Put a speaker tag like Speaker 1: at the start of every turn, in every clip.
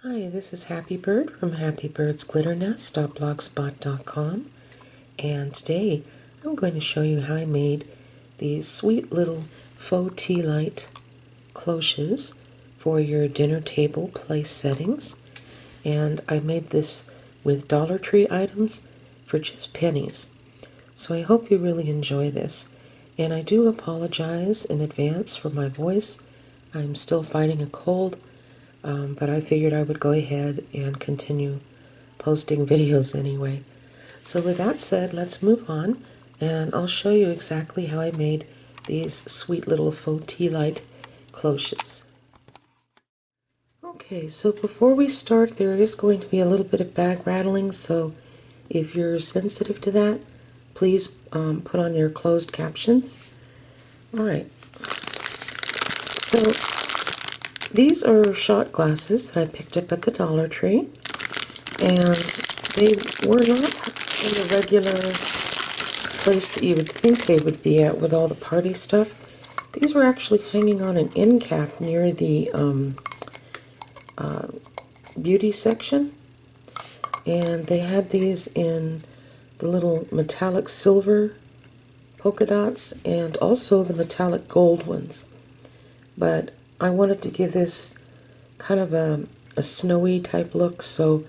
Speaker 1: Hi, this is Happy Bird from happybirdsglitternest.blogspot.com, and today I'm going to show you how I made these sweet little faux tea light cloches for your dinner table place settings. And I made this with Dollar Tree items for just pennies. So I hope you really enjoy this. And I do apologize in advance for my voice. I'm still fighting a cold. But I figured I would go ahead and continue posting videos anyway. So with that said, let's move on, and I'll show you exactly how I made these sweet little faux tea light cloches. Okay, so before we start, there is going to be a little bit of bag rattling, so if you're sensitive to that, please put on your closed captions. Alright, so these are shot glasses that I picked up at the Dollar Tree, and they were not in the regular place that you would think they would be at with all the party stuff. These were actually hanging on an end cap near the beauty section, and they had these in the little metallic silver polka dots and also the metallic gold ones. But I wanted to give this kind of a snowy type look, so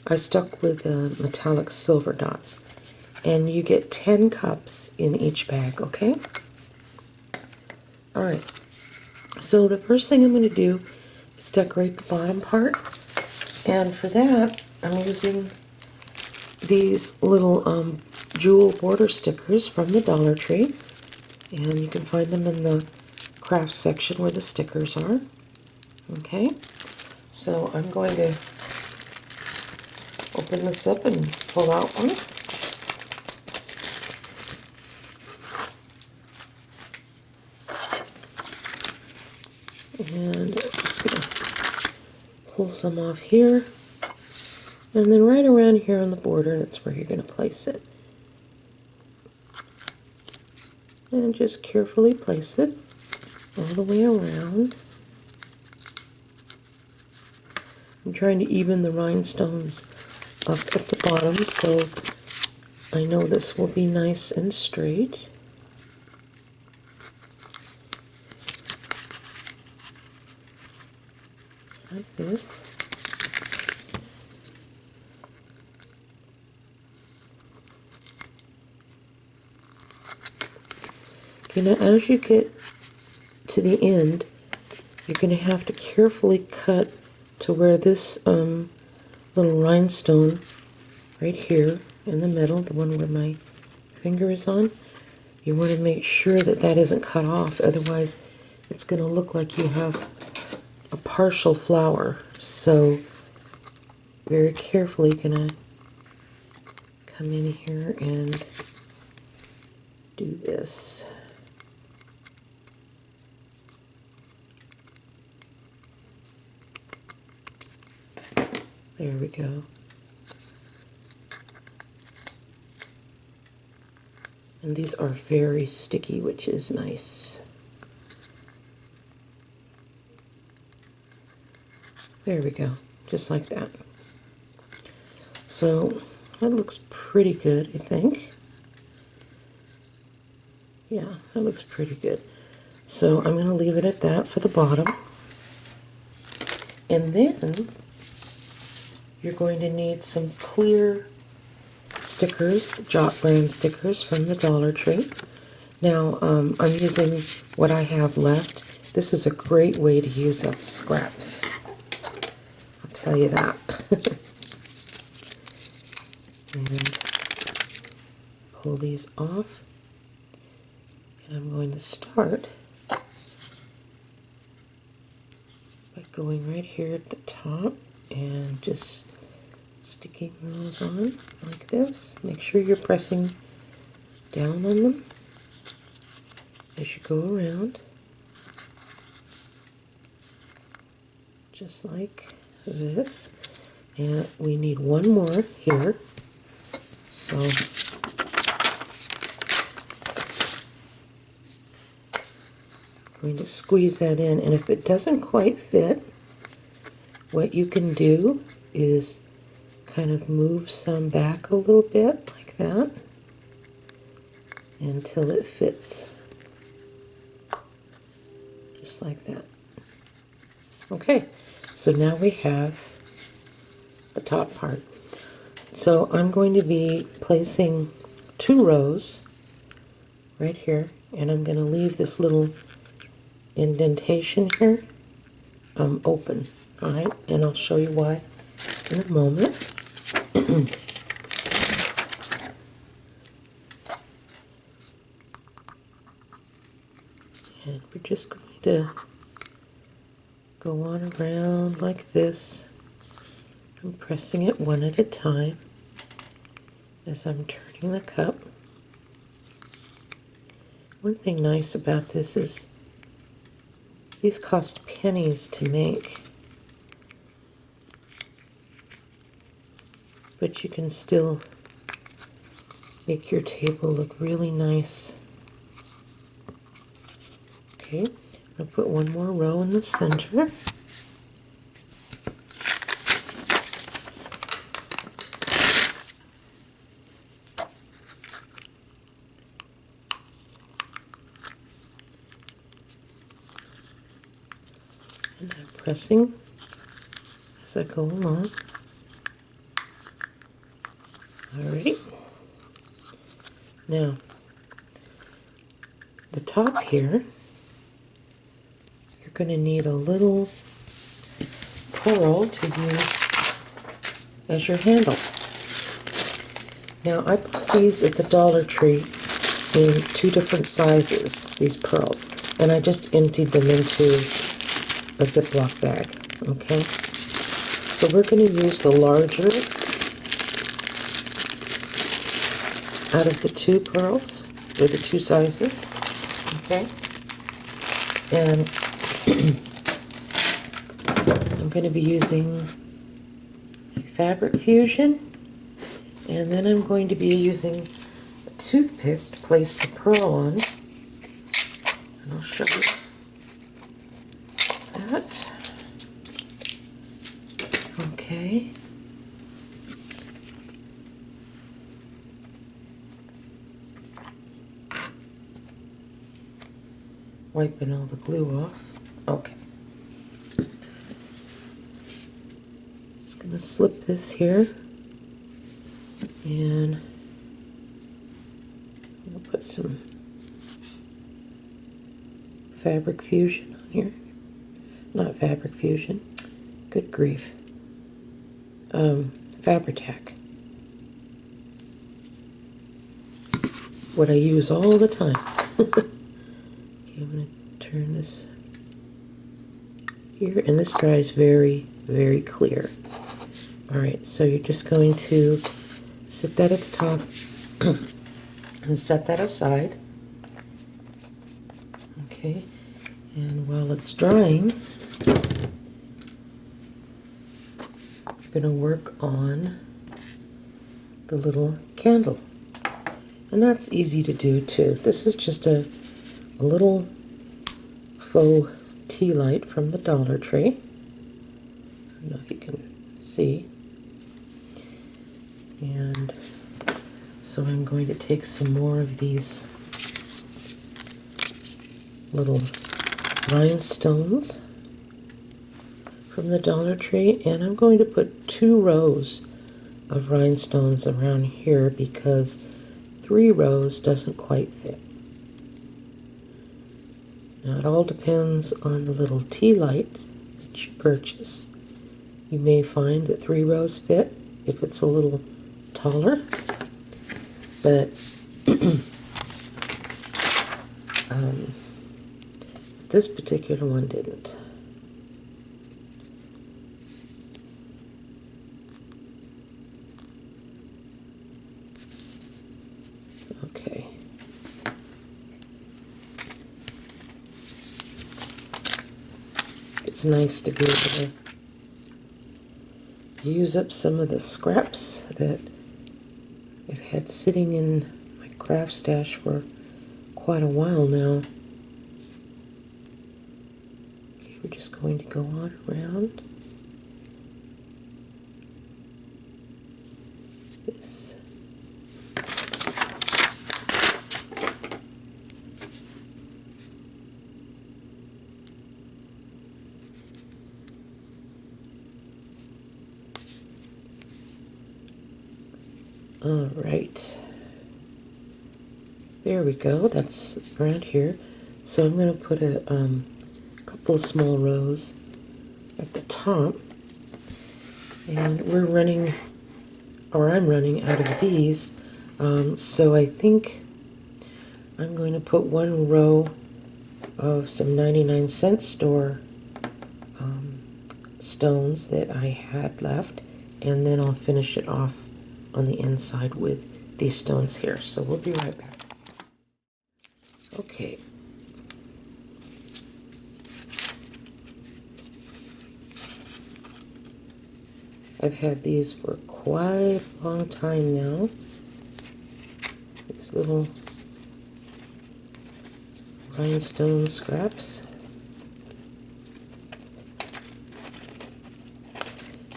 Speaker 1: I stuck with the metallic silver dots. And you get 10 cups in each bag, okay? Alright, so the first thing I'm going to do is decorate the bottom part. And for that, I'm using these little jewel border stickers from the Dollar Tree. And you can find them in the craft section where the stickers are. Okay, so I'm going to open this up and pull out one. And I'm just going to pull some off here. And then right around here on the border, that's where you're going to place it. And just carefully place it all the way around. I'm trying to even the rhinestones up at the bottom so I know this will be nice and straight. Like this. Okay, now as you get to the end, you're going to have to carefully cut to where this little rhinestone right here in the middle, the one where my finger is on, you want to make sure that that isn't cut off, otherwise it's going to look like you have a partial flower. So very carefully going to come in here and do this. There we go. And these are very sticky, which is nice. There we go, just like that. So that looks pretty good, I think. Yeah, that looks pretty good. So I'm going to leave it at that for the bottom. And then you're going to need some clear stickers, Jot brand stickers from the Dollar Tree. Now, I'm using what I have left. This is a great way to use up scraps. I'll tell you that. And pull these off. And I'm going to start by going right here at the top and just sticking those on like this. Make sure you're pressing down on them as you go around, just like this. And we need one more here, so I'm going to squeeze that in, and if it doesn't quite fit, what you can do is kind of move some back a little bit like that until it fits just like that. Okay, so now we have the top part. So I'm going to be placing 2 rows right here, and I'm going to leave this little indentation here open. All right, and I'll show you why in a moment. And we're just going to go on around like this. I'm pressing it one at a time as I'm turning the cup. One thing nice about this is these cost pennies to make, but you can still make your table look really nice. Okay, I'll put one more row in the center. And I'm pressing as I go along. Alright. Now, the top here, you're going to need a little pearl to use as your handle. Now, I bought these at the Dollar Tree in 2 different sizes, these pearls, and I just emptied them into a Ziploc bag, okay? So we're going to use the larger out of the 2 pearls, or the 2 sizes, okay? And I'm going to be using Fabric Fusion, and then I'm going to be using a toothpick to place the pearl on, and I'll show you that. Okay. Wiping all the glue off. Okay. Just gonna slip this here, and I'll put some Fabric Fusion on here. Not Fabric Fusion. Good grief. Fabri-Tac. What I use all the time. Okay, I'm going to turn this here, and this dries very, very clear. Alright, so you're just going to sit that at the top and set that aside. Okay, and while it's drying, you're going to work on the little candle. And that's easy to do too. This is just a little faux tea light from the Dollar Tree. I don't know if you can see. And so I'm going to take some more of these little rhinestones from the Dollar Tree, and I'm going to put 2 rows of rhinestones around here because 3 rows doesn't quite fit. Now it all depends on the little tea light that you purchase. You may find that 3 rows fit if it's a little taller, but this particular one didn't. Okay. It's nice to be able to use up some of the scraps that I've had sitting in my craft stash for quite a while now. Okay, we're just going to go on around. All right. There we go. That's around here. So I'm going to put a couple of small rows at the top. And we're running, or I'm running out of these. So I think I'm going to put one row of some 99-cent store stones that I had left, and then I'll finish it off on the inside with these stones here. So we'll be right back. Okay. I've had these for quite a long time now. These little rhinestone scraps.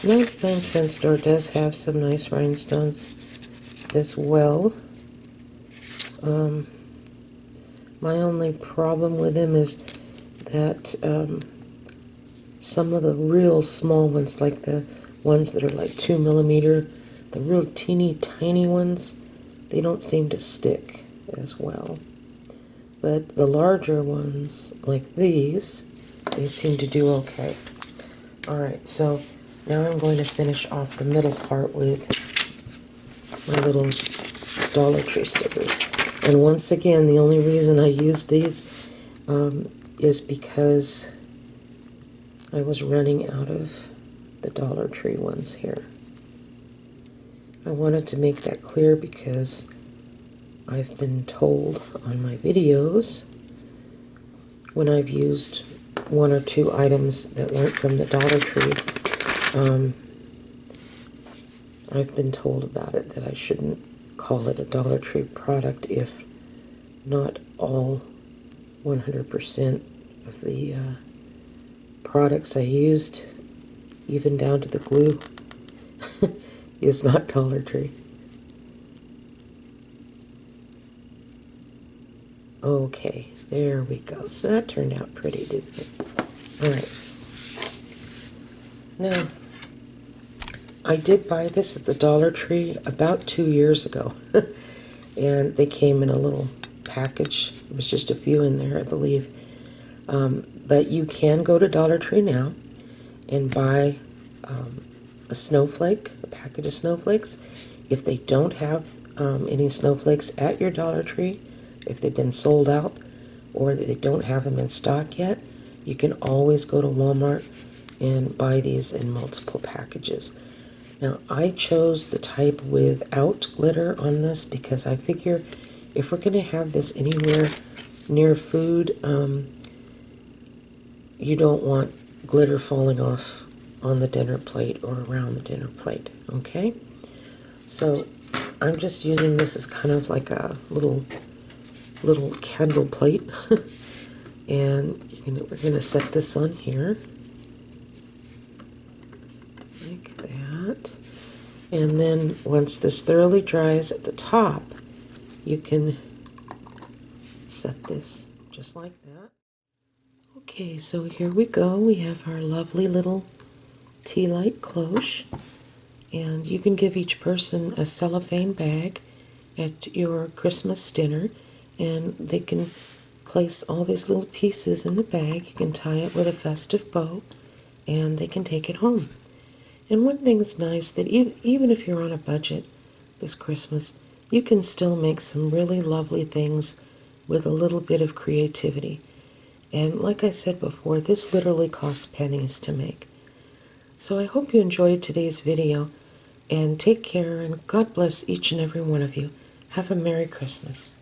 Speaker 1: 99-cent store does have some nice rhinestones as well. My only problem with them is that some of the real small ones, like the ones that are like 2 millimeter, the real teeny tiny ones, they don't seem to stick as well. But the larger ones, like these, they seem to do okay. Alright, so now I'm going to finish off the middle part with my little Dollar Tree stickers. And once again, the only reason I used these is because I was running out of the Dollar Tree ones here. I wanted to make that clear because I've been told on my videos when I've used one or two items that weren't from the Dollar Tree, I've been told about it, that I shouldn't call it a Dollar Tree product if not all 100% of the products I used, even down to the glue, is not Dollar Tree. Okay, there we go. So that turned out pretty, didn't it? Alright. Now, I did buy this at the Dollar Tree about 2 years ago. And they came in a little package. There was just a few in there, I believe. But you can go to Dollar Tree now and buy a snowflake, a package of snowflakes. If they don't have any snowflakes at your Dollar Tree, if they've been sold out or they don't have them in stock yet, you can always go to Walmart and buy these in multiple packages. Now, I chose the type without glitter on this because I figure if we're going to have this anywhere near food, you don't want glitter falling off on the dinner plate or around the dinner plate, okay? So I'm just using this as kind of like a little candle plate. And we're going to set this on here like that. And then once this thoroughly dries at the top, you can set this just like that. Okay, so here we go. We have our lovely little tea light cloche. And you can give each person a cellophane bag at your Christmas dinner, and they can place all these little pieces in the bag. You can tie it with a festive bow, and they can take it home. And one thing's nice, that even if you're on a budget this Christmas, you can still make some really lovely things with a little bit of creativity. And like I said before, this literally costs pennies to make. So I hope you enjoyed today's video, and take care, and God bless each and every one of you. Have a Merry Christmas.